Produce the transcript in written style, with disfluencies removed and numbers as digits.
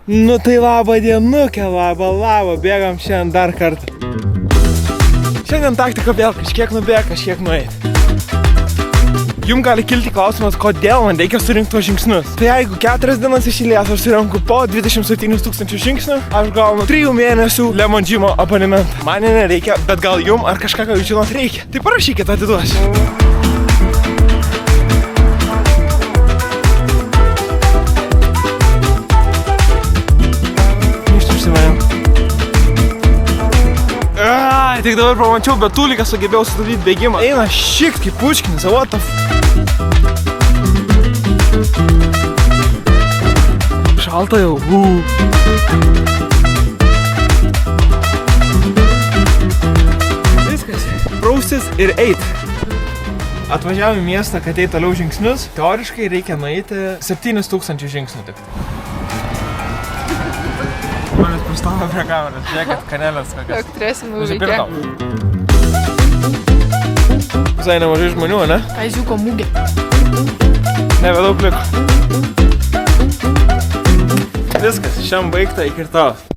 Nu tai labą dienukę, labą, bėgam šiandien dar kartą. Šiandien taktika vėl kažkiek nubėga, kažkiek nueit. Jums gali kilti klausimas, kodėl man reikia surinkti tuos žingsnius. Tai jeigu 4 dienas iš eilės aš surenku po 27 000 žingsnių, aš gaunu 3 mėnesių Lemon Gymo abonementą. Man nereikia, bet gal jums ar kažką, ką jūs žinot, reikia. Tai parašykit, atiduosiu. Tik dabar pamačiau, bet tūliką sugebėjau sudavyti bėgimą. Eina šiek kaip puškinis, what the Šalta jau. Viskas. Praustis ir eit. Atvažiavom į miestą, kad eit toliau žingsnius. Teoriškai reikia nueiti 7000 žingsnių tik. Manęs pristavę prie kameros, žiūrėkit, kanelės kokias. Jok, turėsim veikia. Visai nemažai žmonių, ne? Aižiuko mūgė. Ne, bet daug liko. Viskas, šiam baigta, iki rytojaus.